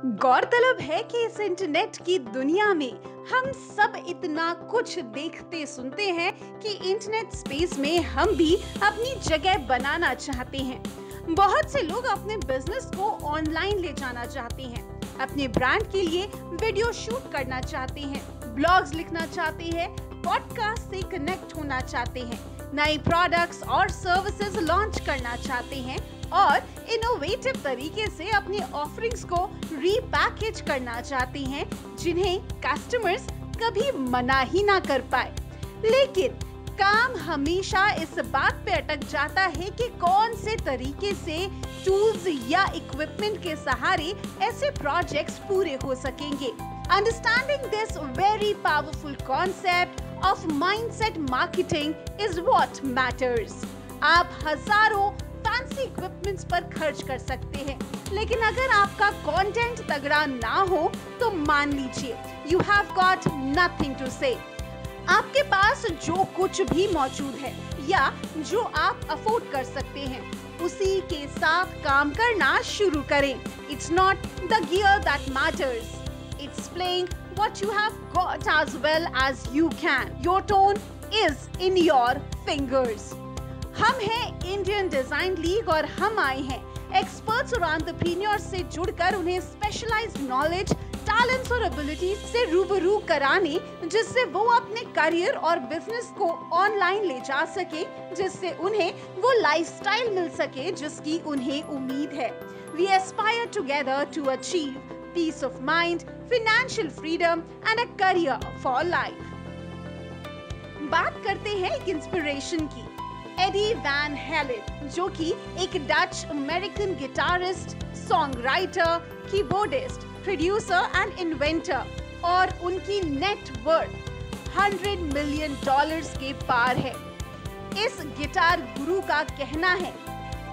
गौरतलब है कि इस इंटरनेट की दुनिया में हम सब इतना कुछ देखते सुनते हैं कि इंटरनेट स्पेस में हम भी अपनी जगह बनाना चाहते हैं। बहुत से लोग अपने बिजनेस को ऑनलाइन ले जाना चाहते हैं, अपने ब्रांड के लिए वीडियो शूट करना चाहते हैं, ब्लॉग्स लिखना चाहते हैं, पॉडकास्ट से कनेक्ट होना चाहते हैं, नए प्रोडक्ट्स और सर्विसेज लॉन्च करना चाहते हैं और इनोवेटिव तरीके से अपने ऑफरिंग्स को रीपैकेज करना चाहते हैं जिन्हें कस्टमर्स कभी मना ही ना कर पाए। लेकिन काम हमेशा इस बात पे अटक जाता है कि कौन से तरीके से टूल्स या इक्विपमेंट के सहारे ऐसे प्रोजेक्ट्स पूरे हो सकेंगे। Understanding this very powerful concept of mindset marketing is what matters. आप हजारों फैंसी इक्विपमेंट्स पर खर्च कर सकते हैं, लेकिन अगर आपका कंटेंट तगड़ा ना हो तो मान लीजिए you have got nothing to say. आपके पास जो कुछ भी मौजूद है या जो आप अफोर्ड कर सकते हैं उसी के साथ काम करना शुरू करें। It's not the gear that matters. It's playing what you have got as well as you can. Your tone is in your fingers. हम हैं इंडियन डिजाइन लीग और हम आए हैं एक्सपर्ट्स और एंटरप्रेन्योर्स से जुड़कर उन्हें स्पेशलाइज्ड नॉलेज, टैलेंट्स और एबिलिटीज से रूबरू कराने, जिससे वो अपने करियर और बिजनेस को ऑनलाइन ले जा सके, जिससे उन्हें वो लाइफस्टाइल मिल सके जिसकी उन्हें उम्मीद है। We aspire together to achieve peace of mind, financial freedom and a career for life. बात करते हैं एक इंस्पिरेशन की। एडी वैन हेलेन, जो कि एक Dutch American guitarist, song writer, keyboardist, producer and inventor, और उनकी नेट वर्थ $100 मिलियन के पार है। इस गिटार गुरु का कहना है,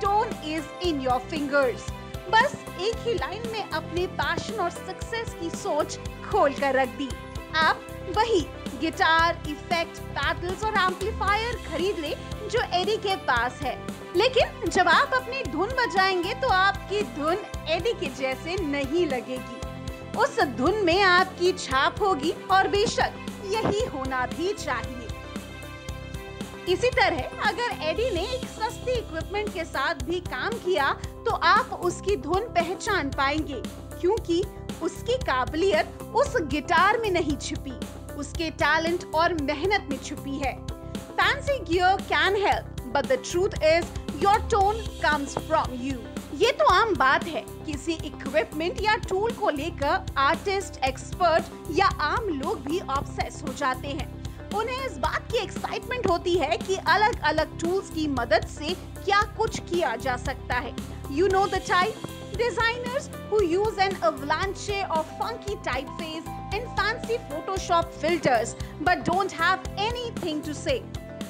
tone is in your fingers. बस एक ही लाइन में अपने पैशन और सक्सेस की सोच खोल कर रख दी। आप वही गिटार, इफेक्ट, पैडल्स और एम्पलीफायर खरीद ले जो एडी के पास है, लेकिन जब आप अपनी धुन बजाएंगे तो आपकी धुन एडी के जैसे नहीं लगेगी। उस धुन में आपकी छाप होगी और बेशक यही होना भी चाहिए। इसी तरह अगर एडी ने एक सस्ती इक्विपमेंट के साथ भी काम किया तो आप उसकी धुन पहचान पाएंगे, क्योंकि उसकी काबिलियत उस गिटार में नहीं छिपी, उसके टैलेंट और मेहनत में छुपी है। Fancy gear can help, but the truth is your tone comes from you. ये तो आम बात है, किसी इक्विपमेंट या टूल को लेकर आर्टिस्ट, एक्सपर्ट या आम लोग भी ऑब्सेस हो जाते हैं। उन्हें इस बात की एक्साइटमेंट होती है कि अलग अलग टूल्स की मदद से क्या कुछ किया जा सकता है। You know the type? Designers who use an avalanche of funky typeface and fancy Photoshop filters but don't have anything to say.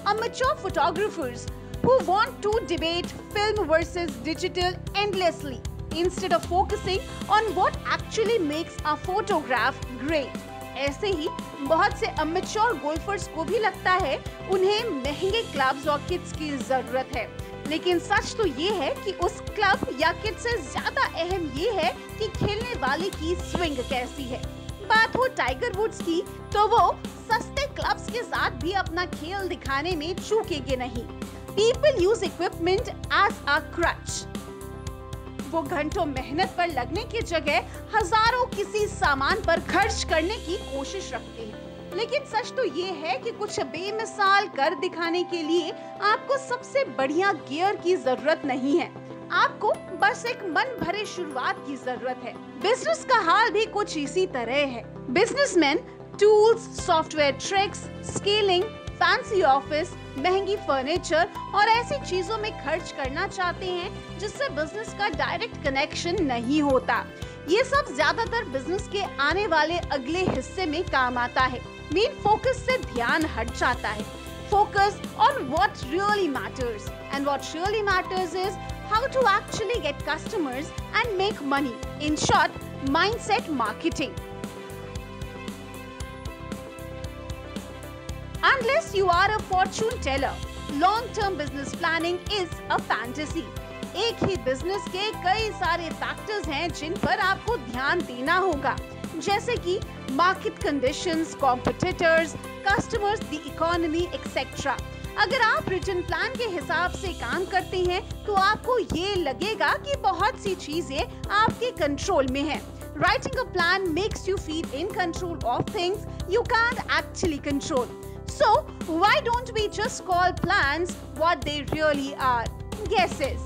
Amateur photographers who want to debate film versus digital endlessly instead of focusing on what actually makes a photograph great. ऐसे ही बहुत से amateur golfer's को भी लगता है उन्हें महंगे clubs और किट्स की जरूरत है, लेकिन सच तो ये है कि उस क्लब या किट से ज्यादा अहम ये है कि खेलने वाले की स्विंग कैसी है। बात हो टाइगर वुड्स की तो वो सस्ते क्लब्स के साथ भी अपना खेल दिखाने में चूकेंगे नहीं। People use equipment as a crutch. वो घंटों मेहनत पर लगने की जगह हजारों किसी सामान पर खर्च करने की कोशिश रखते हैं, लेकिन सच तो ये है कि कुछ बेमिसाल कर दिखाने के लिए आपको सबसे बढ़िया गियर की जरूरत नहीं है, आपको बस एक मन भरे शुरुआत की जरूरत है। बिजनेस का हाल भी कुछ इसी तरह है। Businessman tools, software tricks, scaling, fancy office, महंगी फर्नीचर और ऐसी चीजों में खर्च करना चाहते हैं जिससे बिजनेस का डायरेक्ट कनेक्शन नहीं होता। ये सब ज्यादातर बिजनेस के आने वाले अगले हिस्से में काम आता है। मेन फोकस से ध्यान हट जाता है। Focus on what really matters, and what really matters is how to actually get customers and make money. In short, mindset marketing. Unless you are a fortune teller, long-term business planning is a fantasy. एक ही business के कई सारे factors हैं जिन पर आपको ध्यान देना होगा, जैसे कि market conditions, competitors, customers, the economy etcetera. अगर आप रिटन प्लान के हिसाब से काम करते हैं तो आपको ये लगेगा कि बहुत सी चीजें आपके कंट्रोल में हैं। Writing a plan makes you feel in control of things you can't actually control. So, why don't we just call plans what they really are? Guesses.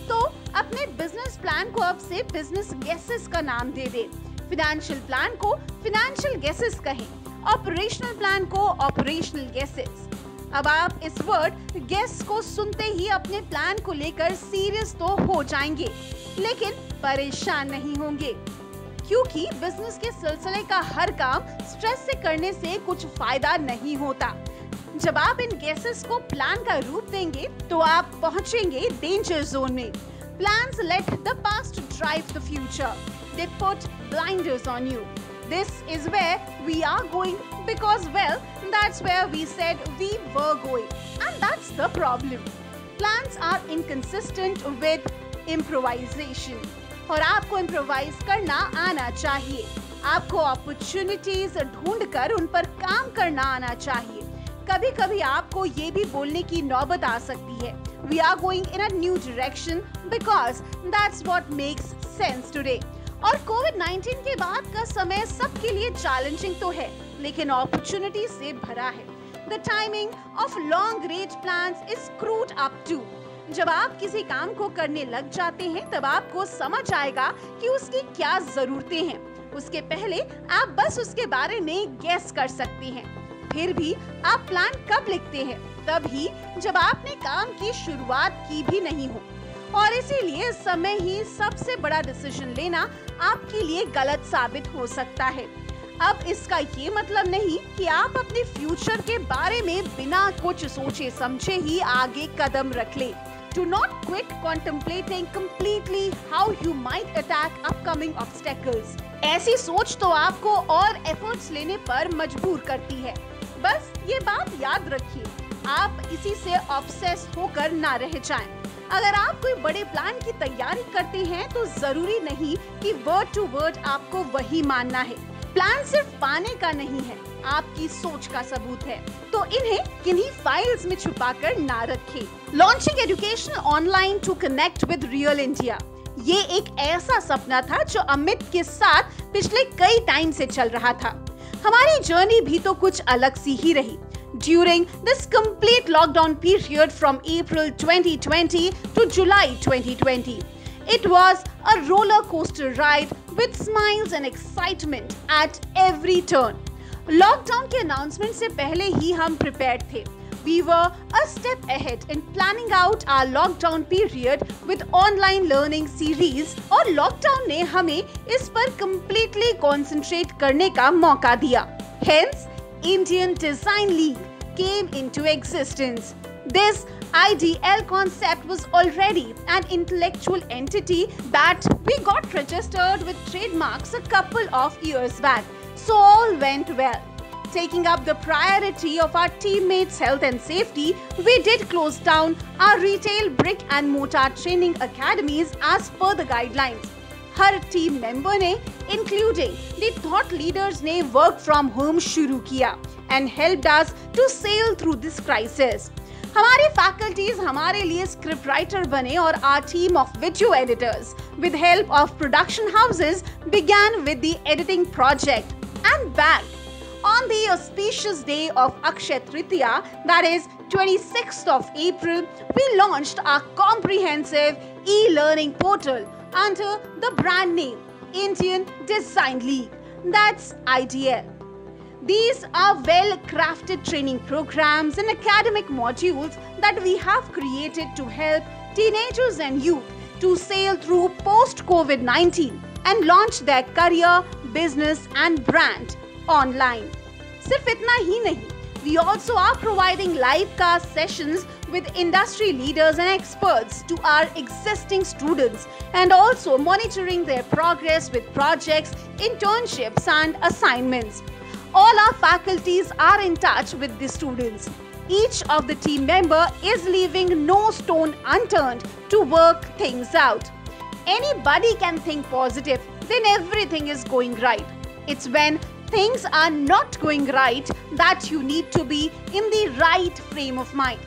तो अपने बिजनेस प्लान को अब से बिजनेस गेसेस का नाम दे दे। Financial plan को financial guesses कहें, operational plan को ऑपरेशनल गेसेस। अब आप इस वर्ड गेस को सुनते ही अपने प्लान को लेकर सीरियस तो हो जाएंगे, लेकिन परेशान नहीं होंगे, क्योंकि बिजनेस के सिलसिले का हर काम स्ट्रेस से करने से कुछ फायदा नहीं होता। जब आप इन गेसेस को प्लान का रूप देंगे तो आप पहुंचेंगे डेंजर जोन में। Plans let the past drive the future. They put blinders on you. This is where we are going because, well, that's where we said we were going. And that's the problem. Plans are inconsistent with improvisation. और आपको improvise करना आना चाहिए। आपको opportunities ढूंढकर उन पर काम करना आना चाहिए। कभी-कभी आपको ये भी बोलने की नौबत आ सकती है, We are going in a new direction because that's what makes sense today. और कोविड-19 के बाद का समय सबके लिए चैलेंजिंग तो है, लेकिन अपॉर्चुनिटी से भरा है। The timing of long range plans is screwed up too. जब आप किसी काम को करने लग जाते हैं तब आपको समझ आएगा कि उसकी क्या जरूरतें हैं। उसके पहले आप बस उसके बारे में गेस कर सकते हैं। फिर भी आप प्लान कब लिखते हैं? तभी जब आपने काम की शुरुआत की भी नहीं हो। और इसीलिए समय ही सबसे बड़ा डिसीजन लेना आपके लिए गलत साबित हो सकता है। अब इसका ये मतलब नहीं कि आप अपने फ्यूचर के बारे में बिना कुछ सोचे समझे ही आगे कदम रख ले। Do not quit contemplating completely how you might attack upcoming obstacles. ऐसी सोच तो आपको और एफर्ट्स लेने पर मजबूर करती है। बस ये बात याद रखिए, आप इसी से ऑब्सेस होकर ना रह जाएं। अगर आप कोई बड़े प्लान की तैयारी करते हैं तो जरूरी नहीं कि वर्ड टू वर्ड आपको वही मानना है। प्लान सिर्फ पाने का नहीं है, आपकी सोच का सबूत है, तो इन्हें किन्हीं फाइल्स में छुपाकर ना रखें। Launching education online to connect with real India, ये एक ऐसा सपना था जो अमित के साथ पिछले कई टाइम से चल रहा था। हमारी जर्नी भी तो कुछ अलग सी ही रही। During this complete lockdown period from April 2020 to July 2020, it was a roller coaster ride with smiles and excitement at every turn. Lockdown के announcement से पहले ही हम prepared थे. We were a step ahead in planning out our lockdown period with online learning series और lockdown ने hमें इस पर completely concentrate करने का मौका दिया. Hence, Indian Design League came into existence. This IDL concept was already an intellectual entity that we got registered with trademarks a couple of years back. So all went well. Taking up the priority of our teammates' health and safety, we did close down our retail brick and mortar training academies as per the guidelines. Her team member ने including the thought leaders ने work from home शुरू किया and helped us to sail through this crisis. हमारे faculties हमारे लिए script writer बने और our team of video editors with help of production houses began with the editing project. And back on the auspicious day of Akshaya Tritiya, that is 26th of April, we launched our comprehensive e-learning portal under the brand name Indian Design League. That's IDL. These are well-crafted training programs and academic modules that we have created to help teenagers and youth to sail through post-COVID-19 and launch their career, business and brand online. सिर्फ इतना ही नहीं, we also are providing live cast sessions with industry leaders and experts to our existing students and also monitoring their progress with projects, internships and assignments. All our faculties are in touch with the students. Each of the team member is leaving no stone unturned to work things out. Anybody can think positive, then everything is going right. It's when things are not going right that you need to be in the right frame of mind.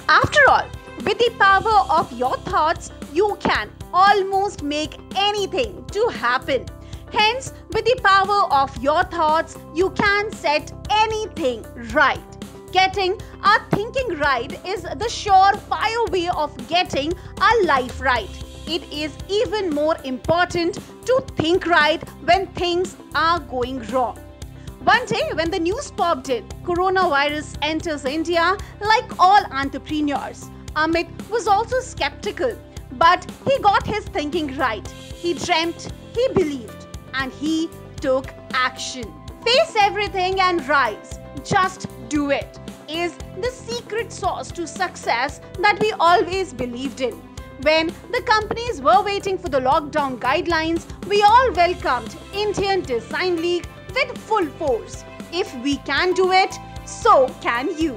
After all, with the power of your thoughts, you can almost make anything to happen. Hence, with the power of your thoughts, you can set anything right. Getting our thinking right is the surefire way of getting our life right. It is even more important to think right when things are going wrong. One day, when the news popped in, coronavirus enters India. Like all entrepreneurs, Amit was also skeptical, but he got his thinking right. He dreamt, he believed, and he took action. Face everything and rise. Just do it is the secret sauce to success that we always believed in. When the companies were waiting for the lockdown guidelines, we all welcomed Indian Design League with full force. If we can do it, so can you.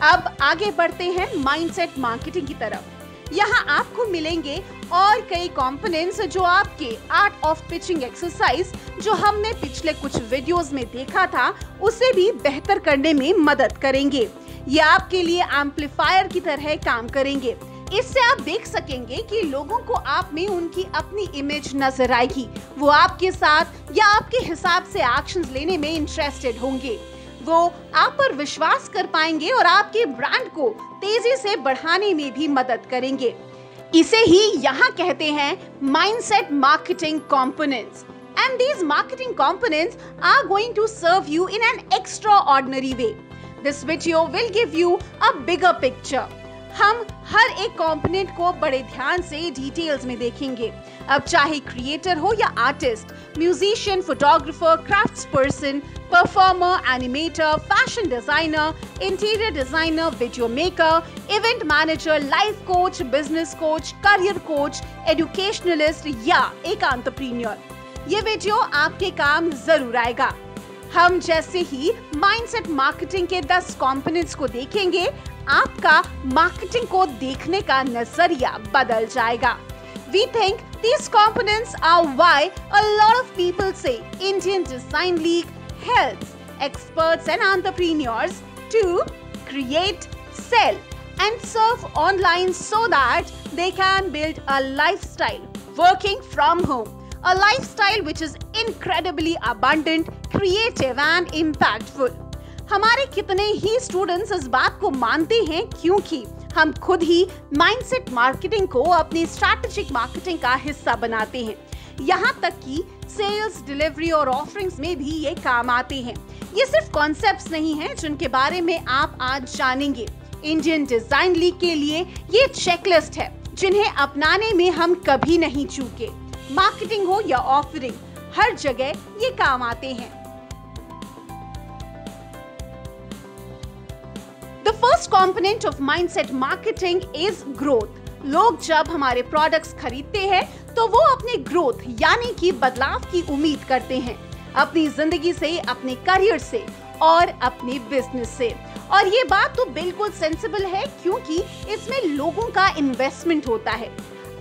अब आगे बढ़ते हैं mindset marketing की तरफ। यहाँ आपको मिलेंगे और कई कंपोनेंट्स जो आपके आर्ट ऑफ पिचिंग एक्सरसाइज जो हमने पिछले कुछ वीडियोस में देखा था उसे भी बेहतर करने में मदद करेंगे। ये आपके लिए एम्पलीफायर की तरह काम करेंगे। इससे आप देख सकेंगे कि लोगों को आप में उनकी अपनी इमेज नजर आएगी। वो आपके साथ या आपके हिसाब से एक्शंस लेने में इंटरेस्टेड होंगे। वो आप पर विश्वास कर पाएंगे और आपके ब्रांड को तेजी से बढ़ाने में भी मदद करेंगे। इसे ही यहाँ कहते हैं mindset marketing components. And these marketing components are going to serve you in an extraordinary way. This video will give you a bigger picture. हम हर एक कंपोनेंट को बड़े ध्यान से डिटेल्स में देखेंगे। अब चाहे क्रिएटर हो या artist, musician, photographer, crafts person, performer, animator, fashion designer, interior designer, video maker, event manager, life coach, business coach, career coach, educationalist या एक एंटरप्रेन्योर, ये वीडियो आपके काम जरूर आएगा। हम जैसे ही माइंडसेट मार्केटिंग के 10 कंपोनेंट्स को देखेंगे, आपका मार्केटिंग को देखने का नजरिया बदल जाएगा। We think these components are why a lot of people say Indian Design League helps experts and entrepreneurs to create, sell, and serve online so that they can build a lifestyle working from home. A lifestyle which is incredibly abundant, creative and impactful. हमारे कितने ही students इस बात को मानते हैं क्योंकि हम खुद ही माइंडसेट मार्केटिंग को अपनी स्ट्रैटेजिक मार्केटिंग का हिस्सा बनाते हैं। यहाँ तक कि सेल्स, डिलीवरी और ऑफरिंग्स में भी ये काम आते हैं। ये सिर्फ कॉन्सेप्ट्स नहीं हैं जिनके बारे में आप आज जानेंगे। इंडियन डिजाइन लीग के लिए ये चेकलिस्ट है जिन्हें अपनाने में हम कभी नहीं चूके। मार्केटिंग हो या ऑफरिंग, हर जगह ये काम आते हैं। The first component of mindset marketing is growth. लोग जब हमारे प्रोडक्ट्स खरीदते हैं तो वो अपने ग्रोथ यानी कि बदलाव की उम्मीद करते हैं, अपनी जिंदगी से, अपने करियर से और अपने बिजनेस से। और ये बात तो बिल्कुल सेंसिबल है क्योंकि इसमें लोगों का इन्वेस्टमेंट होता है।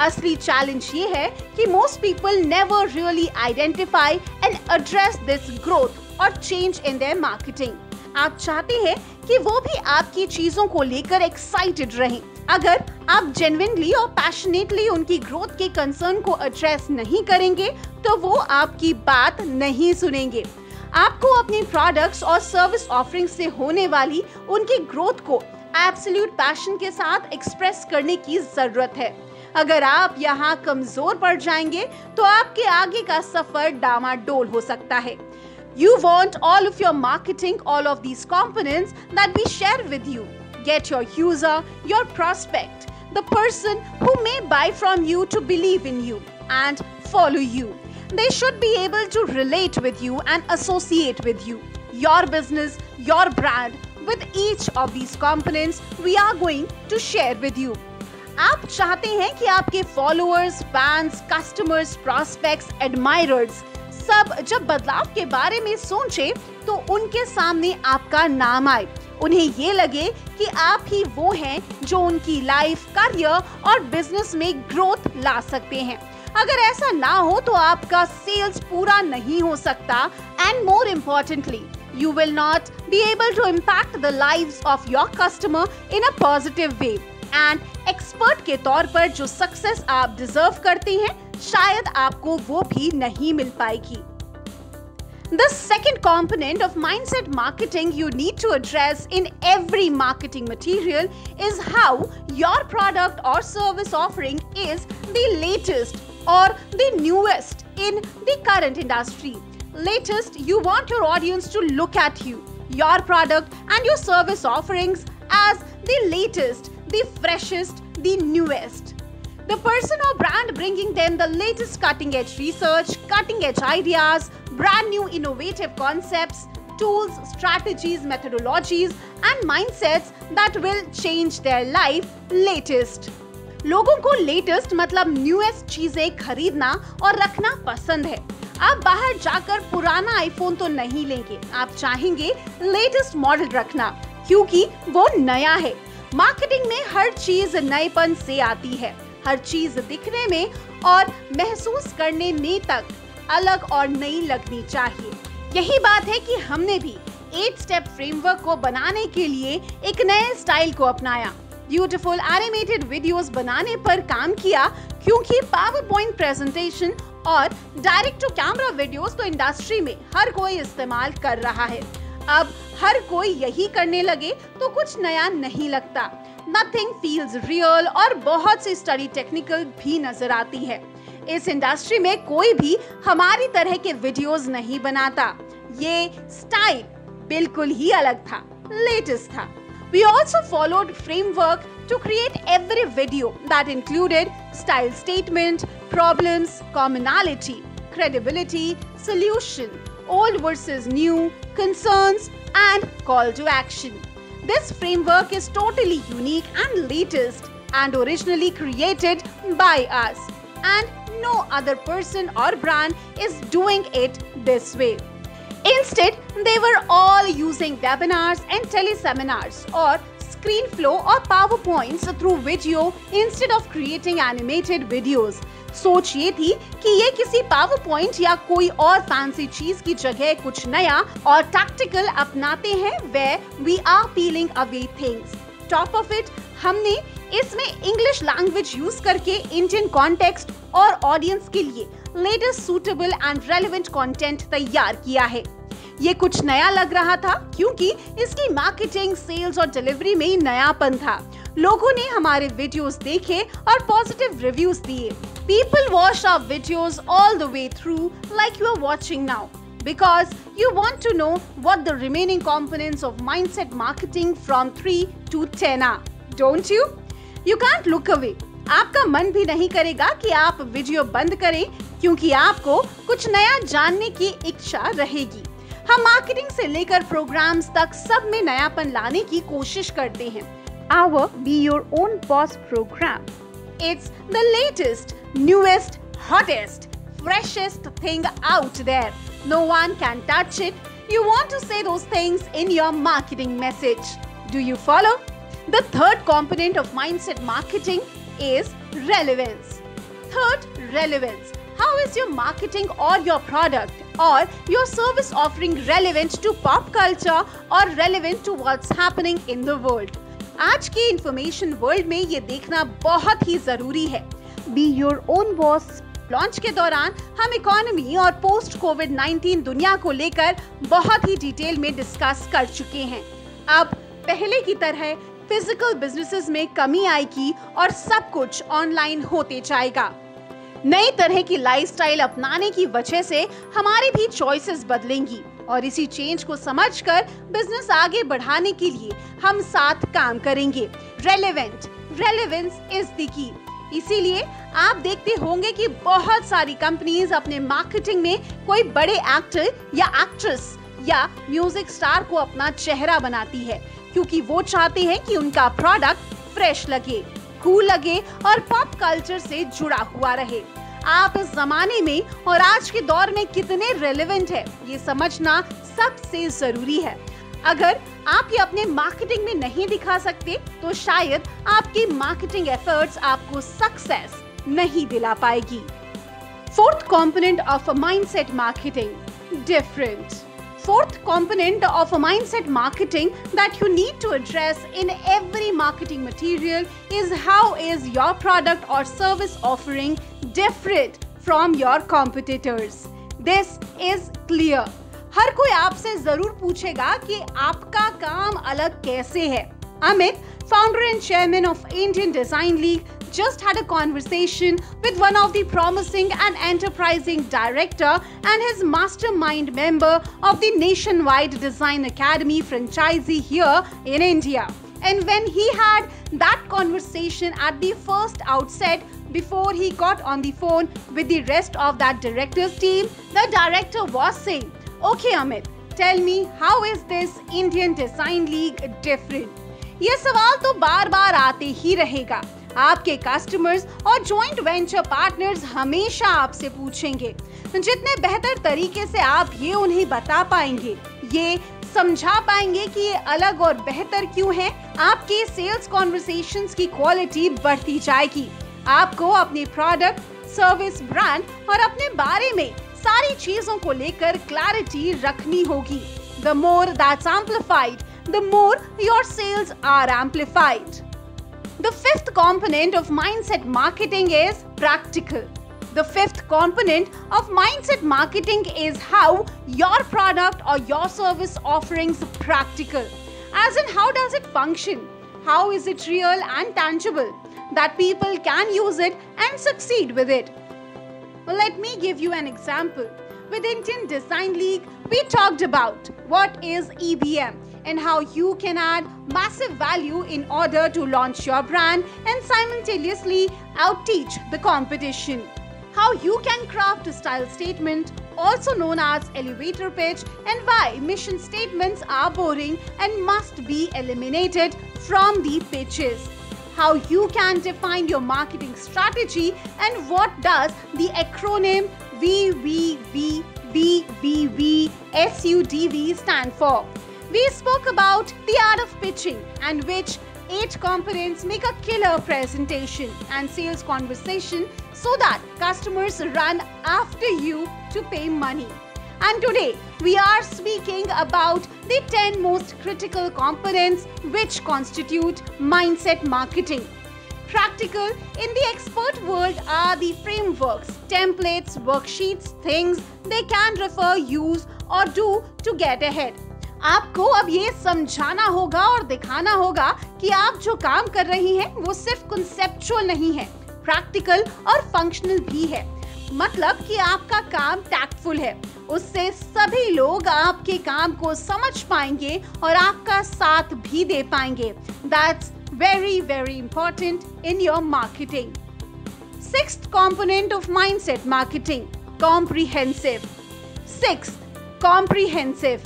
असली चैलेंज ये है कि most people never really identify and address this growth और चेंज इन देयर मार्केटिंग। आप चाहते हैं कि वो भी आपकी चीजों को लेकर एक्साइटेड रहें। अगर आप जेन्युइनली और पैशनेटली उनकी ग्रोथ के कंसर्न को एड्रेस नहीं करेंगे तो वो आपकी बात नहीं सुनेंगे। आपको अपने प्रोडक्ट्स और सर्विस ऑफरिंग से होने वाली उनकी ग्रोथ को एब्सोल्यूट पैशन के साथ एक्सप्रेस करने की जरूरत है। अगर आप यहाँ कमजोर पड़ जाएंगे तो आपके आगे का सफर डामाडोल हो सकता है। You want all of your marketing, all of these components that we share with you. Get your user, your prospect, the person who may buy from you to believe in you and follow you. They should be able to relate with you and associate with you. Your business, your brand, with each of these components we are going to share with you. आप चाहते हैं कि आपके followers, fans, customers, prospects, admirers सब जब बदलाव के बारे में सोचे तो उनके सामने आपका नाम आए, उन्हें ये लगे कि आप ही वो हैं जो उनकी लाइफ, करियर और बिजनेस में ग्रोथ ला सकते हैं। अगर ऐसा ना हो तो आपका सेल्स पूरा नहीं हो सकता and more importantly you will not be able to impact the lives of your customer in a positive way and expert के तौर पर जो सक्सेस आप डिजर्व करते हैं शायद आपको वो भी नहीं मिल पाएगी। The second component of mindset marketing you need to address in every marketing material is how your product or service offering is the latest or the newest in the current industry. Latest, you want your audience to look at you, your product and your service offerings as the latest, the freshest, the newest. The person or brand bringing them the latest cutting edge research, cutting edge ideas, brand new innovative concepts, tools, strategies, methodologies and mindsets that will change their life latest. लोगों को latest मतलब newest चीजें खरीदना और रखना पसंद है। आप बाहर जाकर पुराना आईफोन तो नहीं लेंगे, आप चाहेंगे लेटेस्ट मॉडल रखना क्योंकि वो नया है। मार्केटिंग में हर चीज नएपन से आती है, हर चीज दिखने में और महसूस करने में तक अलग और नई लगनी चाहिए। यही बात है कि हमने भी 8 स्टेप फ्रेमवर्क को बनाने के लिए एक नए स्टाइल को अपनाया। ब्यूटीफुल एनिमेटेड वीडियोस बनाने पर काम किया क्योंकि पावर पॉइंट प्रेजेंटेशन और डायरेक्ट टू कैमरा वीडियोस तो इंडस्ट्री में हर कोई इस्तेमाल कर रहा है। अब हर कोई यही करने लगे तो कुछ नया नहीं लगता। नथिंग फील्स रियल और बहुत सी स्टडी टेक्निकल भी नजर आती है। इस इंडस्ट्री में कोई भी हमारी तरह के वीडियोस नहीं बनाता। ये स्टाइल बिल्कुल ही अलग था, लेटेस्ट था। We also followed framework to create every video that included style statement, problems, commonality, credibility, solution, old versus new, concerns, and call to action. This framework is totally unique and latest and originally created by us, and no other person or brand is doing it this way. Instead, they were all using webinars and teleseminars or screen flow or PowerPoints through video instead of creating animated videos. सोच ये थी कि ये किसी PowerPoint या कोई और fancy चीज की जगह कुछ नया और टैक्टिकल अपनाते हैं where we are peeling away things. Top of it, हमने इसमें इंग्लिश लैंग्वेज यूज करके इंडियन कॉन्टेक्स्ट और ऑडियंस के लिए latest suitable and relevant content तैयार किया है। ये कुछ नया लग रहा था क्योंकि इसकी मार्केटिंग, सेल्स और डिलीवरी में नयापन था। लोगों ने हमारे वीडियोस देखे और पॉजिटिव रिव्यूज दिए। People watched our videos all the way through like you are watching now because you want to know what the remaining components of mindset marketing from 3 to 10 are, don't you? You can't look away. आपका मन भी नहीं करेगा कि आप video बंद करें क्योंकि आपको कुछ नया जानने की इच्छा रहेगी। हम मार्केटिंग से लेकर प्रोग्राम्स तक सब में नयापन लाने की कोशिश करते हैं। Our Be Your Own Boss program. It's the latest, newest, hottest, freshest thing out there. No one can touch it. You want to say those things in your marketing message. Do you follow? The third component of mindset marketing is relevance. Third, relevance. How is your marketing or your product or your service offering relevant to pop culture or relevant to what's happening in the world? आज की information world में ये देखना बहुत ही जरूरी है। Be your own boss launch के दौरान हम इकोनॉमी और पोस्ट कोविड-19 दुनिया को लेकर बहुत ही डिटेल में डिस्कस कर चुके हैं। अब पहले की तरह फिजिकल बिजनेसेस में कमी आएगी और सब कुछ ऑनलाइन होते जाएगा। नई तरह की लाइफस्टाइल अपनाने की वजह से हमारी भी चॉइसेस बदलेंगी और इसी चेंज को समझकर बिजनेस आगे बढ़ाने के लिए हम साथ काम करेंगे। Relevance is the key. इसीलिए आप देखते होंगे कि बहुत सारी कंपनीज अपने मार्केटिंग में कोई बड़े एक्टर या एक्ट्रेस या म्यूजिक स्टार को अपना चेहरा बनाती है क्योंकि वो चाहते हैं कि उनका प्रोडक्ट फ्रेश लगे, कूल लगे और पॉप कल्चर से जुड़ा हुआ रहे। आप इस जमाने में और आज के दौर में कितने रेलेवेंट है ये समझना सबसे जरूरी है। अगर आप ये अपने मार्केटिंग में नहीं दिखा सकते तो शायद आपकी मार्केटिंग एफर्ट्स आपको सक्सेस नहीं दिला पाएगी। Fourth component of a mindset marketing, different. Fourth component of a mindset marketing that you need to address in every marketing material is how is your product or service offering different from your competitors. This is clear. हर कोई आपसे जरूर पूछेगा कि आपका काम अलग कैसे है। Amit, founder and chairman of Indian Design League, just had a conversation with one of the promising and enterprising director and his mastermind member of the nationwide Design Academy franchisee here in India. And when he had that conversation at the first outset, before he got on the phone with the rest of that director's team, the director was saying, "Okay Amit, tell me how is this Indian Design League different?" ये सवाल तो बार बार आते ही रहेगा। आपके customers और joint venture partners हमेशा आपसे पूछेंगे। जितने बेहतर तरीके से आप ये उन्हें बता पाएंगे, ये समझा पाएंगे कि ये अलग और बेहतर क्यों है, आपके सेल्स कॉन्वर्सेशंस की क्वालिटी बढ़ती जाएगी। आपको अपने प्रोडक्ट, सर्विस, ब्रांड और अपने बारे में सारी चीजों को लेकर क्लैरिटी रखनी होगी। The more that's amplified, the more your sales are amplified. The fifth component of mindset marketing is practical. The fifth component of mindset marketing is how your product or your service offerings practical. As in, how does it function? How is it real and tangible that people can use it and succeed with it? Well, let me give you an example. With Indian Design League, we talked about what is EBM and how you can add massive value in order to launch your brand and simultaneously outteach the competition. How you can craft a style statement, also known as elevator pitch, and why mission statements are boring and must be eliminated from the pitches. How you can define your marketing strategy and what does the acronym VVVBBVSUDV stand for. We spoke about the art of pitching and which 8 components make a killer presentation and sales conversation so that customers run after you to pay money. And today we are speaking about the 10 most critical components which constitute mindset marketing. Practical in the expert world are the frameworks, templates, worksheets, things they can refer, use or do to get ahead. आपको अब ये समझाना होगा और दिखाना होगा कि आप जो काम कर रही हैं वो सिर्फ कॉन्सेप्चुअल नहीं है, प्रैक्टिकल और फंक्शनल भी है। मतलब कि आपका काम टैक्टफुल है, उससे सभी लोग आपके काम को समझ पाएंगे और आपका साथ भी दे पाएंगे। That's very, very important in your marketing. Sixth component of mindset marketing, comprehensive. Sixth, comprehensive.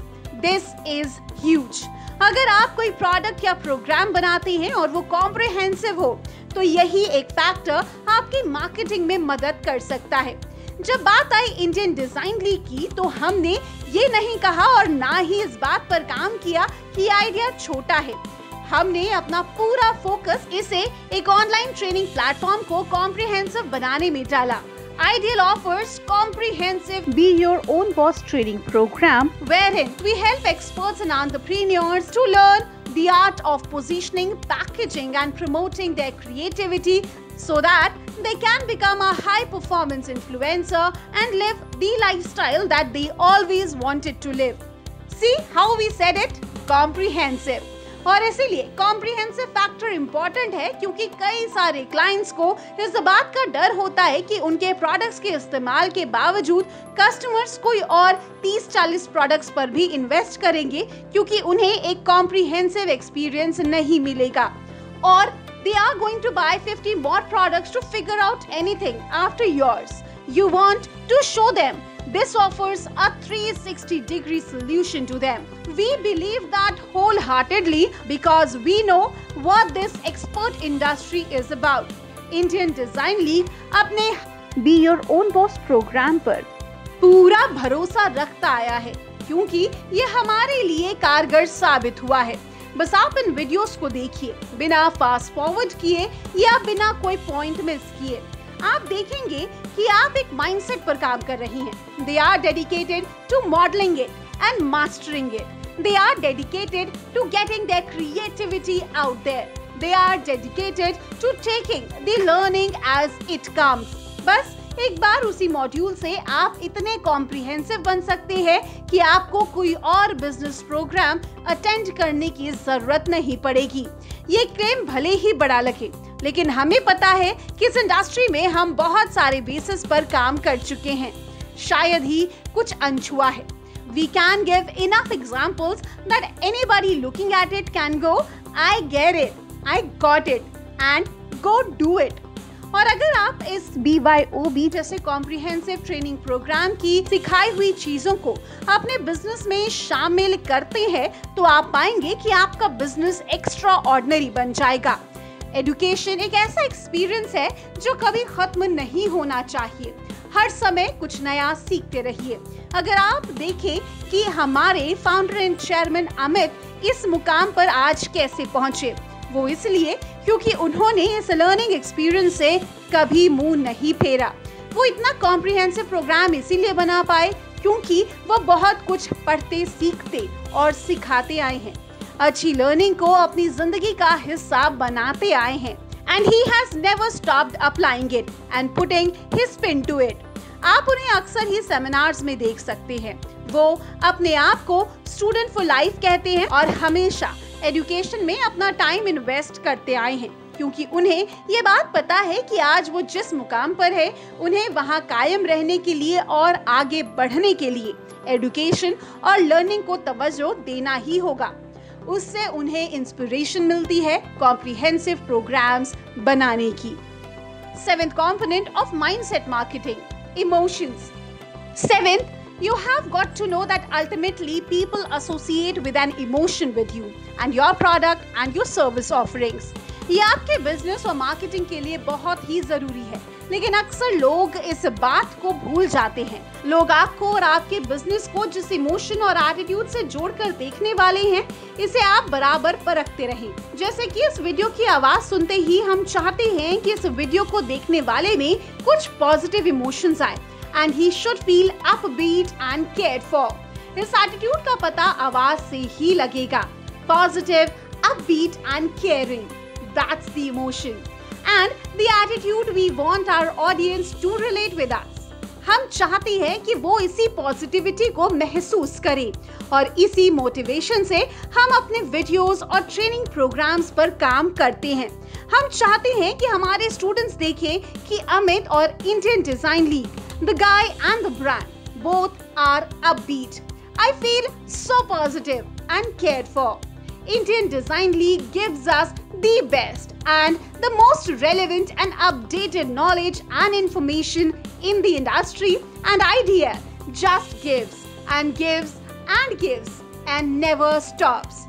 This is huge. अगर आप कोई प्रोडक्ट या प्रोग्राम बनाते हैं और वो कॉम्प्रिहेंसिव हो तो यही एक फैक्टर आपकी मार्केटिंग में मदद कर सकता है। जब बात आई इंडियन डिजाइन लीग की तो हमने ये नहीं कहा और ना ही इस बात पर काम किया कि आइडिया छोटा है। हमने अपना पूरा फोकस इसे एक ऑनलाइन ट्रेनिंग प्लेटफॉर्म को कॉम्प्रिहेंसिव बनाने में डाला। Ideal offers comprehensive Be Your Own Boss training program wherein we help experts and entrepreneurs to learn the art of positioning, packaging and promoting their creativity so that they can become a high performance influencer and live the lifestyle that they always wanted to live. See how we said it? Comprehensive. और इसीलिए comprehensive factor important है क्योंकि कई सारे clients को इस बात का डर होता है कि उनके प्रोडक्ट्स के इस्तेमाल के बावजूद कस्टमर्स कोई और 30-40 प्रोडक्ट्स पर भी इन्वेस्ट करेंगे क्योंकि उन्हें एक कॉम्प्रिहेंसिव एक्सपीरियंस नहीं मिलेगा और they are going to buy 50 more products to figure out anything after yours. You want to show them this offers a 360-degree solution to them. We believe that wholeheartedly because we know what this expert industry is about. Indian Design League अपने Be Your Own Boss program पर पूरा भरोसा रखता आया है क्योंकि ये हमारे लिए कारगर साबित हुआ है। बस आप इन वीडियोस को देखिए, बिना फास्ट फॉरवर्ड किए या बिना कोई पॉइंट मिस किए। आप देखेंगे कि आप एक माइंडसेट पर काम कर रही हैं। They are dedicated to modeling it and mastering it. They are dedicated to getting their creativity out there. They are dedicated to taking the learning as it comes. बस एक बार उसी मॉड्यूल से आप इतने कॉम्प्रिहेंसिव बन सकते हैं कि आपको कोई और बिजनेस प्रोग्राम अटेंड करने की जरूरत नहीं पड़ेगी। ये क्लेम भले ही बड़ा लगे, लेकिन हमें पता है कि इस इंडस्ट्री में हम बहुत सारे बेसिस पर काम कर चुके हैं, शायद ही कुछ अनछुआ है। We can give enough examples that anybody looking at it can go, I get it, I got it, and go do it. और अगर आप इस BYOB जैसे कॉम्प्रिहेंसिव ट्रेनिंग प्रोग्राम की सिखाई हुई चीजों को अपने बिजनेस में शामिल करते हैं, तो आप पाएंगे कि आपका बिजनेस एक्स्ट्रा ऑर्डिनरी बन जाएगा। एजुकेशन एक ऐसा एक्सपीरियंस है जो कभी खत्म नहीं होना चाहिए। हर समय कुछ नया सीखते रहिए। अगर आप देखें कि हमारे फाउंडर एंड चेयरमैन अमित इस मुकाम पर आज कैसे पहुंचे, वो इसलिए क्योंकि उन्होंने इस लर्निंग एक्सपीरियंस से कभी मुंह नहीं फेरा। वो इतना कॉम्प्रिहेंसिव प्रोग्राम इसीलिए बना पाए क्योंकि वो बहुत कुछ पढ़ते, सीखते और सिखाते आए हैं। अच्छी लर्निंग को अपनी जिंदगी का हिस्सा बनाते आए हैं। And he has never stopped applying it and putting his spin to it. आप उन्हें अक्सर ही सेमिनार्स में देख सकते हैं। वो अपने आप को स्टूडेंट फॉर लाइफ कहते हैं और हमेशा एजुकेशन में अपना टाइम इन्वेस्ट करते आए हैं, क्योंकि उन्हें ये बात पता है कि आज वो जिस मुकाम पर है, उन्हें वहाँ कायम रहने के लिए और आगे बढ़ने के लिए एजुकेशन और लर्निंग को तवज्जो देना ही होगा। उससे उन्हें इंस्पिरेशन मिलती है कॉम्प्रिहेंसिव प्रोग्राम्स बनाने की। 7th component of mindset marketing, emotions. 7th, you have got to know that ultimately people associate with an emotion with you and your product and your service offerings. ये आपके business और marketing के लिए बहुत ही जरूरी है, लेकिन अक्सर लोग इस बात को भूल जाते हैं। लोग आपको और आपके बिजनेस को जिस इमोशन और एटीट्यूड से जोड़कर देखने वाले हैं, इसे आप बराबर परखते रहें। जैसे कि इस वीडियो की आवाज सुनते ही हम चाहते हैं कि इस वीडियो को देखने वाले में कुछ पॉजिटिव इमोशंस आए and he should feel upbeat and cared for. इस एटीट्यूड का पता आवाज से ही लगेगा। Positive, upbeat and caring. That's the emotion. And the attitude we want our audience to relate with us. हम चाहते हैं कि वो इसी पॉजिटिविटी को महसूस करें और इसी मोटिवेशन से हम अपने वीडियोस और ट्रेनिंग प्रोग्राम्स पर काम करते हैं। हम चाहते हैं कि हमारे स्टूडेंट्स देखें कि अमित और Indian design league, the guy and the brand, both are upbeat. I feel so positive and cared for. Indian Design League gives us the best and the most relevant and updated knowledge and information in the industry, and idea just gives and gives and gives and never stops.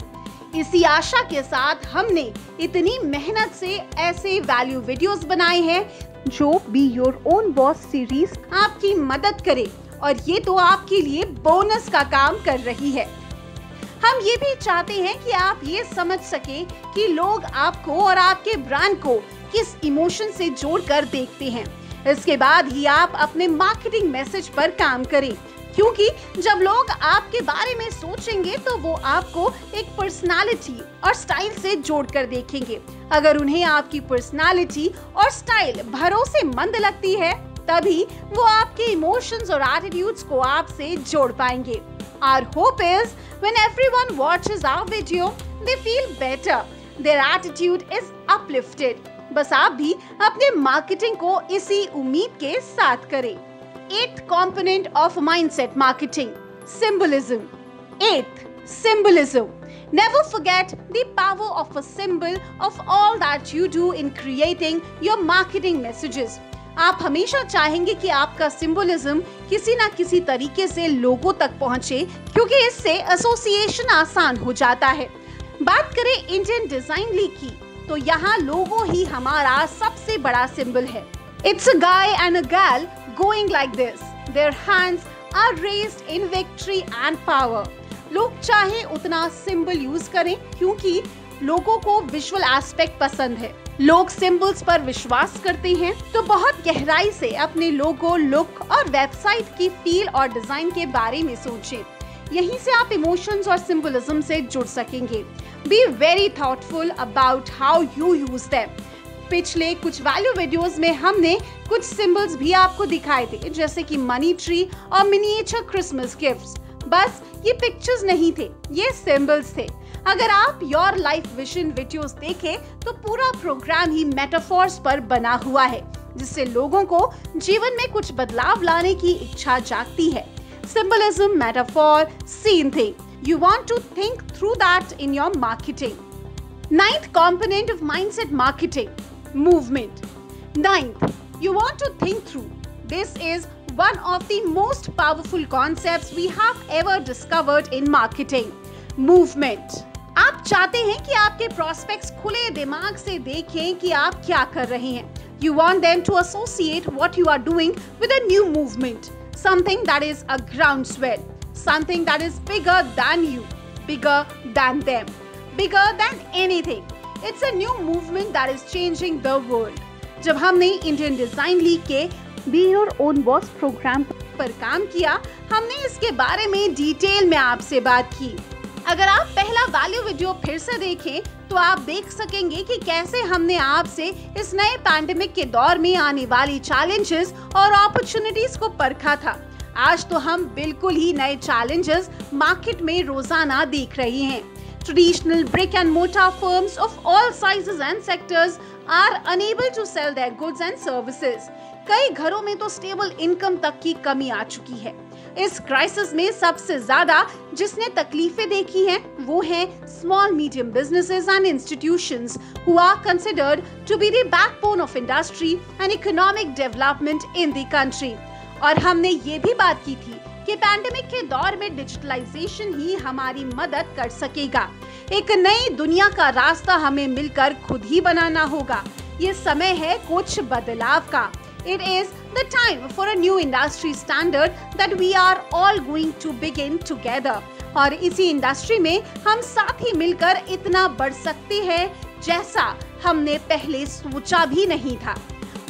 इसी आशा के साथ हमने इतनी मेहनत से ऐसे value videos बनाए हैं जो be your own boss series आपकी मदद करे, और ये तो आपके लिए बोनस का काम कर रही है। हम ये भी चाहते हैं कि आप ये समझ सके कि लोग आपको और आपके ब्रांड को किस इमोशन से जोड़कर देखते हैं। इसके बाद ही आप अपने मार्केटिंग मैसेज पर काम करें, क्योंकि जब लोग आपके बारे में सोचेंगे तो वो आपको एक पर्सनालिटी और स्टाइल से जोड़कर देखेंगे। अगर उन्हें आपकी पर्सनालिटी और स्टाइल भरोसेमंद लगती है, तभी वो आपके इमोशंस और एटीट्यूड्स को आपसे जोड़ पाएंगे। Our hope is when everyone watches our video, they feel better. Their attitude is uplifted. बस आप भी अपने मार्केटिंग को इसी उम्मीद के साथ करें। 8th component of mindset marketing, symbolism. 8th, symbolism. Never forget the power of a symbol of all that you do in creating your marketing messages. आप हमेशा चाहेंगे कि आपका सिंबोलिज्म किसी ना किसी तरीके से लोगों तक पहुंचे, क्योंकि इससे एसोसिएशन आसान हो जाता है। बात करें इंडियन डिजाइन लीग की, तो यहाँ लोगो ही हमारा सबसे बड़ा सिंबल है। It's a guy and a girl going like this, their hands are raised in victory and power. लोग चाहे उतना सिंबल यूज करें क्योंकि लोगों को विजुअल एस्पेक्ट पसंद है। लोग सिंबल्स पर विश्वास करते हैं तो बहुत गहराई से अपने लोगो, लुक और वेबसाइट की फील और डिजाइन के बारे में सोचें। यहीं से आप इमोशंस और सिंबलिज्म से जुड़ सकेंगे। Be very thoughtful about how you use them. पिछले कुछ वैल्यू वीडियोस में हमने कुछ सिंबल्स भी आपको दिखाए थे, जैसे कि मनी ट्री और मिनिएचर क्रिसमस गिफ्ट्स। बस ये पिक्चर्स नहीं थे, ये सिंबल्स थे। अगर आप योर लाइफ विजन वीडियोस देखें तो पूरा प्रोग्राम ही मेटाफॉर्स पर बना हुआ है, जिससे लोगों को जीवन में कुछ बदलाव लाने की इच्छा जागती है। Symbolism, metaphor, same thing. You want to think through that in your marketing. Ninth component of mindset marketing, movement. Ninth, you want to think through. This is one of the most powerful concepts we have ever discovered in marketing. Movement. आप चाहते हैं कि आपके prospects खुले दिमाग से देखें कि आप क्या कर रहे हैं. You want them to associate what you are doing with a new movement. Something that is a groundswell, something that is bigger than you, bigger than them, bigger than anything. It's a new movement that is changing the world. जब हमने Indian design league के Be Your Own Boss programme पर काम किया, हमने इसके बारे में डिटेल में आपसे बात की। अगर आप पहला वैल्यू वीडियो फिर से देखें तो आप देख सकेंगे कि कैसे हमने आपसे इस नए पैंडेमिक के दौर में आने वाली चैलेंजेस और अपॉर्चुनिटीज को परखा था। आज तो हम बिल्कुल ही नए चैलेंजेस मार्केट में रोजाना देख रहे हैं। Traditional brick and mortar firms of all sizes and sectors are enable to sell their goods and services. कई घरों में तो स्टेबल इनकम तक की कमी आ चुकी है। इस क्राइसिस में सबसे ज्यादा जिसने तकलीफें देखी हैं वो है small medium businesses and institutions who are considered to be the backbone of industry and economic development in the country. और हमने ये भी बात की थी कि पैंडेमिक के दौर में डिजिटलाइजेशन ही हमारी मदद कर सकेगा। एक नई दुनिया का रास्ता हमें मिलकर खुद ही बनाना होगा। ये समय है कुछ बदलाव का। It is the time for a new industry standard that we are all going to begin together. और इसी इंडस्ट्री में हम साथ ही मिलकर इतना बढ़ सकते हैं जैसा हमने पहले सोचा भी नहीं था।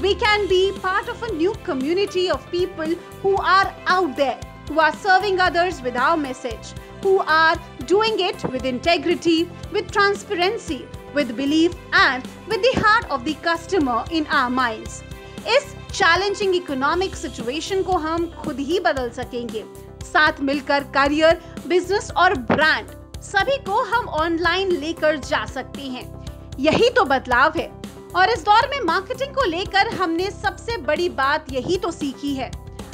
We can be part of a new community of people who are out there, who are serving others with our message, who are doing it with integrity, with transparency, with belief and with the heart of the customer in our minds. इस challenging economic situation को हम खुद ही बदल सकेंगे। साथ मिलकर career, business और brand सभी को हम ऑनलाइन लेकर जा सकते हैं। यही तो बदलाव है। और इस दौर में मार्केटिंग को लेकर हमने सबसे बड़ी बात यही तो सीखी है।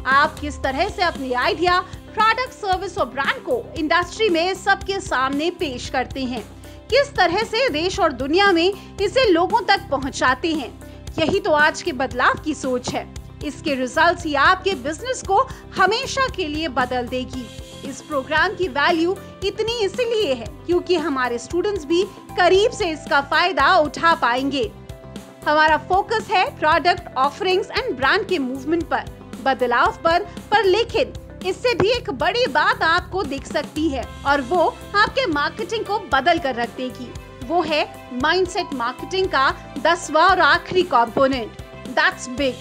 आप किस तरह से अपनी आइडिया, प्रोडक्ट, सर्विस और ब्रांड को इंडस्ट्री में सबके सामने पेश करते हैं, किस तरह से देश और दुनिया में इसे लोगों तक पहुंचाते हैं। यही तो आज के बदलाव की सोच है। इसके रिजल्ट्स ही आपके बिजनेस को हमेशा के लिए बदल देगी। इस प्रोग्राम की वैल्यू इतनी इसलिए है क्योंकि हमारे स्टूडेंट्स भी करीब से इसका फायदा उठा पाएंगे। हमारा फोकस है प्रोडक्ट, ऑफरिंग्स एंड ब्रांड के मूवमेंट पर, बदलाव पर लेकिन इससे भी एक बड़ी बात आपको दिख सकती है और वो आपके मार्केटिंग को बदल कर रख देगी। वो है माइंडसेट मार्केटिंग का 10वां और आखिरी component. That's big,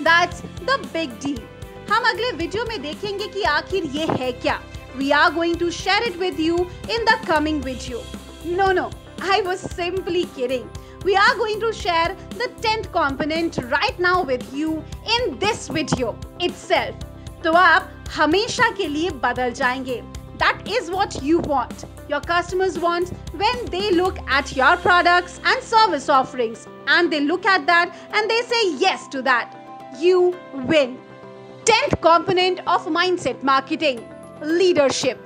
that's the big deal. हम अगले वीडियो में देखेंगे कि आखिर ये है क्या। We are going to share it with you in the coming video. No, I was simply kidding. We are going to share the 10th component right now with you in this video itself. तो आप हमेशा के लिए बदल जाएंगे। That is what you want. Your customers want when they look at your products and service offerings and they look at that and they say yes to that. You win. 10th component of mindset marketing, leadership.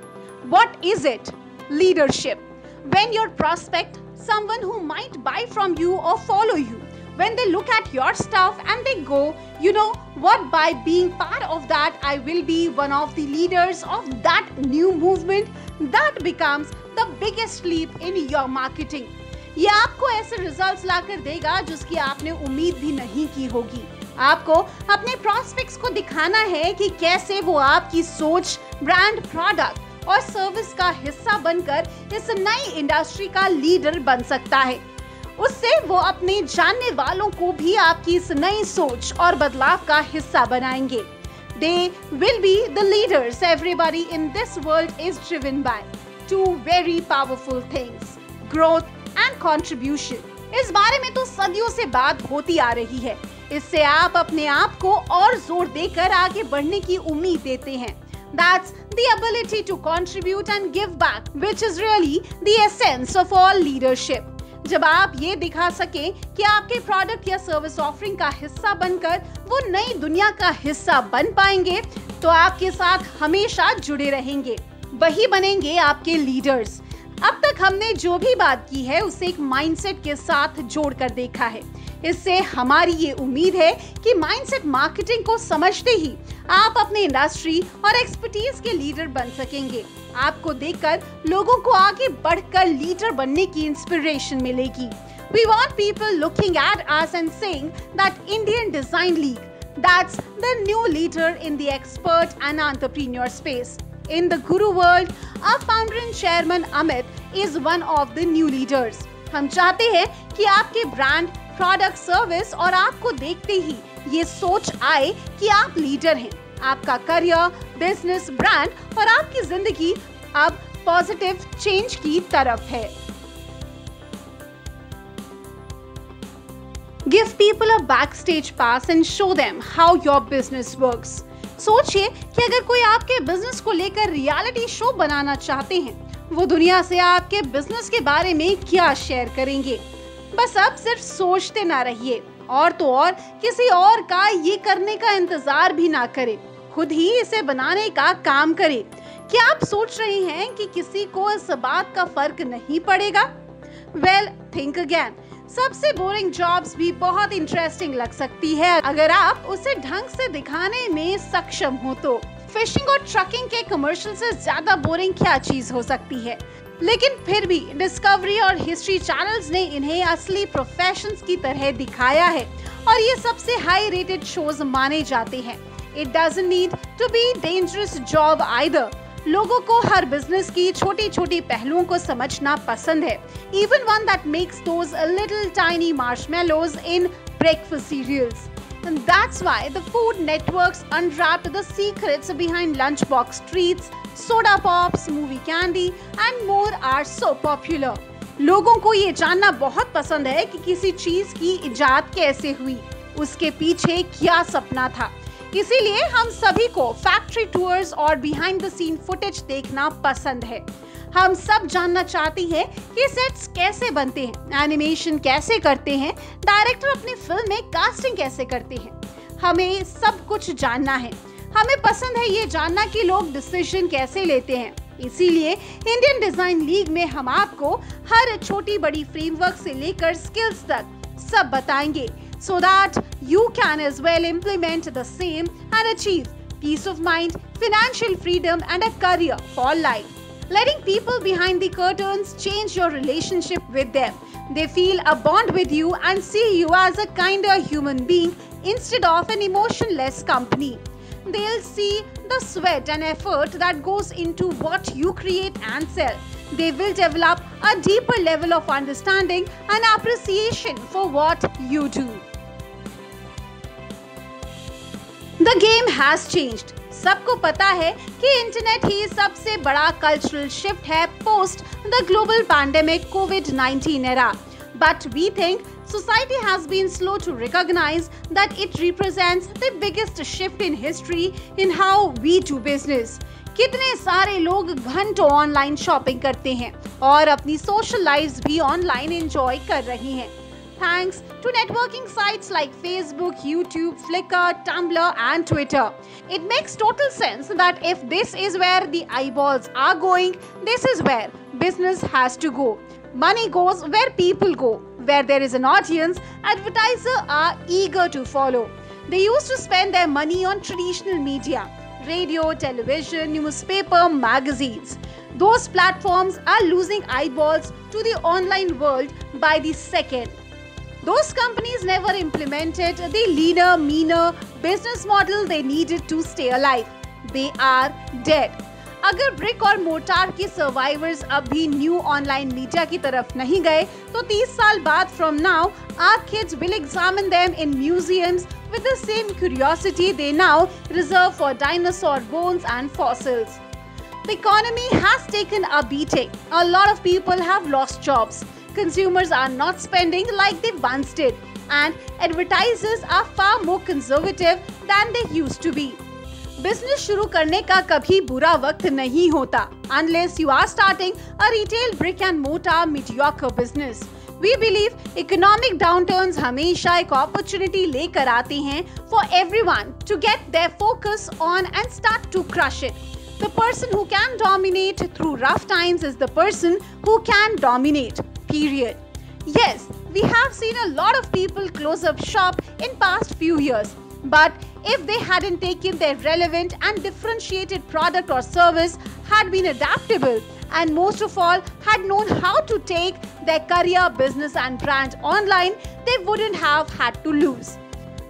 What is it? Leadership. When your prospect, someone who might buy from you or follow you, when they look at your stuff and they go, you know what, by being part of that, I will be one of the leaders of that new movement, that becomes the biggest leap in your marketing. ये आपको ऐसे results लाकर देगा जिसकी आपने उम्मीद भी नहीं की होगी। आपको अपने प्रॉस्पेक्ट्स को दिखाना है कि कैसे वो आपकी सोच, ब्रांड, प्रोडक्ट और सर्विस का हिस्सा बनकर इस नई इंडस्ट्री का लीडर बन सकता है। उससे वो अपने जानने वालों को भी आपकी इस नई सोच और बदलाव का हिस्सा बनाएंगे। They will be the leaders everybody in this world is driven by. Two very powerful things, growth and contribution. इस बारे में तो सदियों से बात होती आ रही है। इससे आप अपने आप को और जोर देकर आगे बढ़ने की उम्मीद देते हैं। That's the ability to contribute and give back, which is really the essence of all leadership. जब आप ये दिखा सके कि आपके प्रोडक्ट या सर्विस ऑफरिंग का हिस्सा बनकर वो नई दुनिया का हिस्सा बन पाएंगे, तो आपके साथ हमेशा जुड़े रहेंगे, वही बनेंगे आपके लीडर्स। अब तक हमने जो भी बात की है उसे एक माइंडसेट के साथ जोड़कर देखा है। इससे हमारी ये उम्मीद है कि माइंडसेट मार्केटिंग को समझते ही आप अपने इंडस्ट्री और एक्सपर्टीज के लीडर बन सकेंगे। आपको देखकर लोगों को आगे बढ़कर लीडर बनने की इंस्पिरेशन मिलेगी। We want people looking at us and saying that Indian Design League, that's the new leader in the expert and entrepreneur space. In the Guru world, our founder and chairman Amit is one of the new leaders. हम चाहते हैं कि आपके brand, product, service और आपको देखते ही ये सोच आए कि आप लीडर हैं। आपका करियर, बिजनेस, ब्रांड और आपकी जिंदगी अब पॉजिटिव चेंज की तरफ है। Give people a backstage pass and show them how your business works. सोचिए कि अगर कोई आपके बिजनेस को लेकर रियलिटी शो बनाना चाहते हैं, वो दुनिया से आपके बिजनेस के बारे में क्या शेयर करेंगे। बस अब सिर्फ सोचते ना रहिए, और तो और किसी और का ये करने का इंतजार भी ना करें, खुद ही इसे बनाने का काम करें। क्या आप सोच रहे हैं कि किसी को इस बात का फर्क नहीं पड़ेगा? Well, think again. सबसे बोरिंग जॉब्स भी बहुत इंटरेस्टिंग लग सकती है अगर आप उसे ढंग से दिखाने में सक्षम हो तो। फिशिंग और ट्रकिंग के कमर्शियल से ज्यादा बोरिंग क्या चीज हो सकती है? लेकिन फिर भी डिस्कवरी और हिस्ट्री चैनल्स ने इन्हें असली प्रोफेशंस की तरह दिखाया है और ये सबसे हाई रेटेड शोज माने जाते हैं। It doesn't need to be dangerous job either. लोगों को हर बिजनेस की छोटी छोटी पहलुओं को समझना पसंद है, even one that makes those little tiny marshmallows in breakfast cereals. And that's why the Food Networks unwrapped the secrets behind lunchbox treats, soda pops, movie candy and more are so popular. लोगों को ये जानना बहुत पसंद है कि किसी चीज की इजाद कैसे हुई, उसके पीछे क्या सपना था। इसीलिए हम सभी को फैक्ट्री टूर्स और बिहाइंड द सीन फुटेज देखना पसंद है। हम सब जानना चाहते हैं कि सेट्स कैसे बनते हैं, एनिमेशन कैसे करते हैं, डायरेक्टर अपनी फिल्म में कास्टिंग कैसे करते हैं। हमें सब कुछ जानना है। हमें पसंद है ये जानना कि लोग डिसीजन कैसे लेते हैं। इसीलिए इंडियन डिजाइन लीग में हम आपको हर छोटी बड़ी फ्रेमवर्क से लेकर स्किल्स तक सब बताएंगे, so that you can as well implement the same and achieve peace of mind, financial freedom and a career for life. Letting people behind the curtains change your relationship with them. They feel a bond with you and see you as a kinder human being instead of an emotionless company. They'll see the sweat and effort that goes into what you create and sell. They will develop a deeper level of understanding and appreciation for what you do. The game has changed. सबको पता है कि internet ही सबसे बड़ा cultural shift है post the global pandemic covid era. But we think society has been slow to recognize that it represents the biggest shift in history in how we do business. कितने सारे लोग घंटों online shopping करते हैं और अपनी social lives भी online enjoy कर रही हैं, thanks to networking sites like Facebook, YouTube, Flickr, Tumblr and Twitter. It makes total sense that if this is where the eyeballs are going, this is where business has to go. Money goes where people go. Where there is an audience, advertisers are eager to follow. They used to spend their money on traditional media, radio, television, newspaper, magazines. Those platforms are losing eyeballs to the online world by the second. Those companies never implemented the leaner, meaner business model they needed to stay alive. They are dead. अगर brick और mortar के survivors अब भी new online media की तरफ नहीं गए तो 30 साल बाद from now our kids will examine them in museums with the same curiosity they now reserve for dinosaur bones and fossils. The economy has taken a beating. A lot of people have lost jobs. Consumers are not spending like they once did, and advertisers are far more conservative than they used to be. Business शुरू करने का कभी बुरा वक्त नहीं होता unless you are starting a retail brick and mortar mediocre business. We believe economic downturns हमेशा एक opportunity लेकर आते हैं for everyone to get their focus on and start to crush it. The person who can dominate through rough times is the person who can dominate. Period. Yes, we have seen a lot of people close up shop in past few years. But if they hadn't taken their relevant and differentiated product or service, had been adaptable, and most of all, had known how to take their career, business and brand online, they wouldn't have had to lose.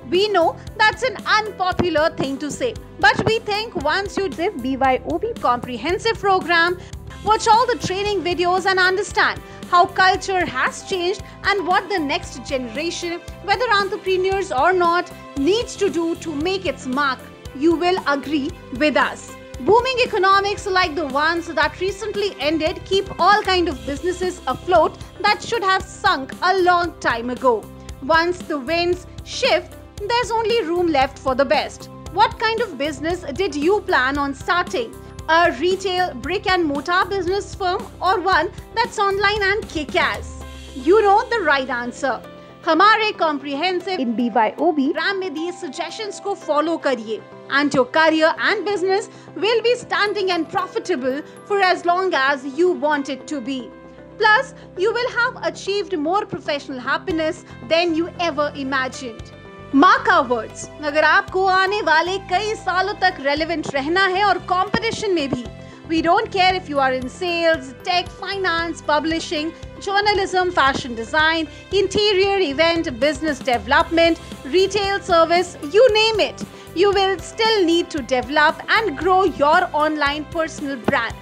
We know that's an unpopular thing to say, but we think once you do BYOB comprehensive program, watch all the training videos and understand how culture has changed and what the next generation, whether entrepreneurs or not, needs to do to make its mark, you will agree with us. Booming economics like the ones that recently ended keep all kind of businesses afloat that should have sunk a long time ago. Once the winds shift, there's only room left for the best. What kind of business did you plan on starting? A retail brick and mortar business firm or one that's online and kick-ass? You know the right answer. हमारे comprehensive in BYOB program में दिए suggestions को follow करिए and your career and business will be standing and profitable for as long as you want it to be. Plus, you will have achieved more professional happiness than you ever imagined. Mark our words, अगर आपको आने वाले कई सालों तक relevant रहना है और competition में भी, we don't care if you are in sales, tech, finance, publishing, journalism, fashion design, interior, event, business development, retail service, you name it. You will still need to develop and grow your online personal brand.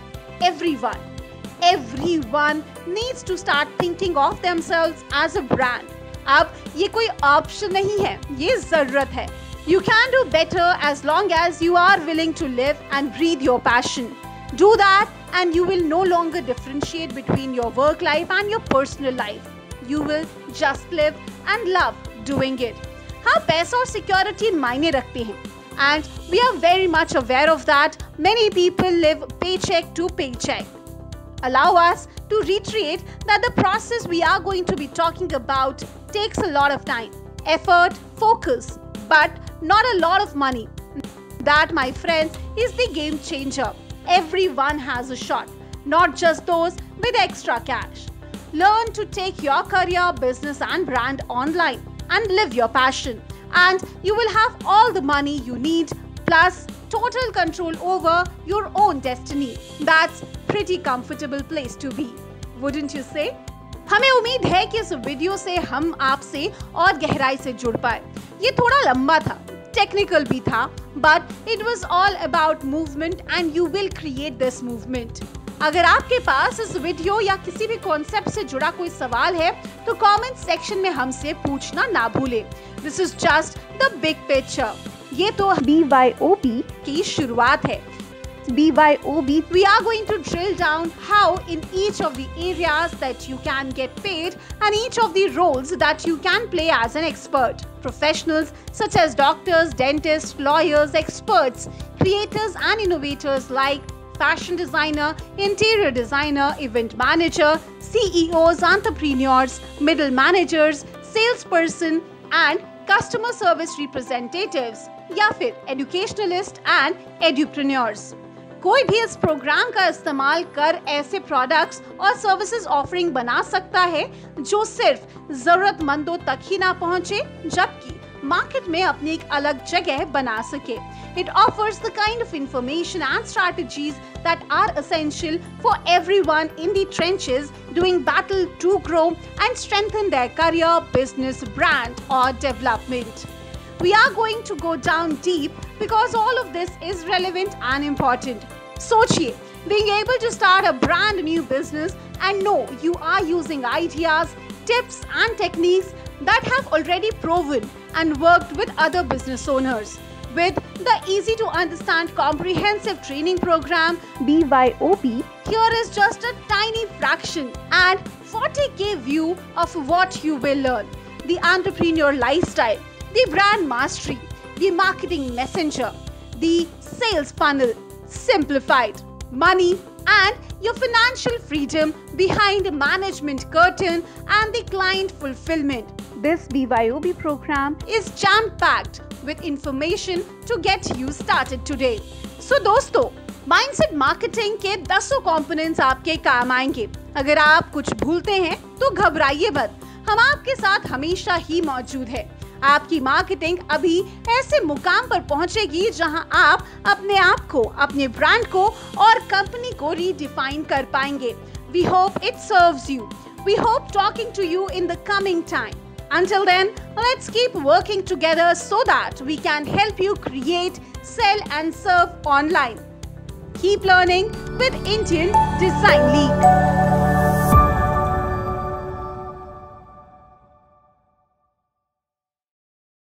Everyone needs to start thinking of themselves as a brand. अब ये कोई option नहीं है, ये जरूरत है. You can do better as long as you are willing to live and breathe your passion. Do that and you will no longer differentiate between your work life and your personal life. You will just live and love doing it. हाँ, पैसा और security मायने रखते हैं. And we are very much aware of that. Many people live paycheck to paycheck. Allow us to reiterate that the process we are going to be talking about takes a lot of time, effort, focus, but not a lot of money. That, my friends, is the game changer. Everyone has a shot, not just those with extra cash. Learn to take your career, business and brand online and live your passion. And you will have all the money you need, plus total control over your own destiny. That's pretty comfortable place to be, wouldn't you say? हमें उम्मीद है कि इस video से हम आपसे और गहराई से जुड़ पाए. ये थोड़ा लंबा था, टेक्निकल भी था, but it was all about movement and you will create this movement. अगर आपके पास इस वीडियो या किसी भी कॉन्सेप्ट से जुड़ा कोई सवाल है तो कमेंट सेक्शन में हमसे पूछना ना भूले. This is just the big picture. ये तो BYOB की शुरुआत है. BYOB, we are going to drill down how in each of the areas that you can get paid and each of the roles that you can play as an expert. Professionals such as doctors, dentists, lawyers, experts, creators and innovators like fashion designer, interior designer, event manager, CEOs, entrepreneurs, middle managers, salesperson and customer service representatives या फिर educationalists and edupreneurs. कोई भी इस programme का इस्तेमाल कर ऐसे products और सर्विसेज ऑफरिंग बना सकता है जो सिर्फ जरूरतमंदों तक ही ना पहुंचे, जबकि मार्केट में अपनी एक अलग जगह बना सके। It offers the kind of information and strategies that are essential for everyone in the trenches doing battle to grow and strengthen their career, business, brand or development. We are going to go down deep because all of this is relevant and important. सोचिए, being able to start a brand new business and know you are using ideas, tips and techniques that have already proven and worked with other business owners. With the easy to understand comprehensive training program BYOB, here is just a tiny fraction and 40K view of what you will learn. The entrepreneur lifestyle, the brand mastery, the marketing messenger, the sales funnel simplified, money and your financial freedom behind the management curtain and the client fulfillment. This BYOB program is jam-packed with information to get you started today. So दोस्तों, mindset marketing के 10 components आपके काम आएंगे। अगर आप कुछ भूलते हैं तो घबराइए मत, हम आपके साथ हमेशा ही मौजूद है। आपकी मार्केटिंग अभी ऐसे मुकाम पर पहुंचेगी जहां आप अपने आप को, अपने ब्रांड को और कंपनी को रीडिफाइन कर पाएंगे। We hope it serves you. We hope talking to you in the coming time. Until then, let's keep working together so that we can help you create, sell and serve online. Keep learning with Indian Design League.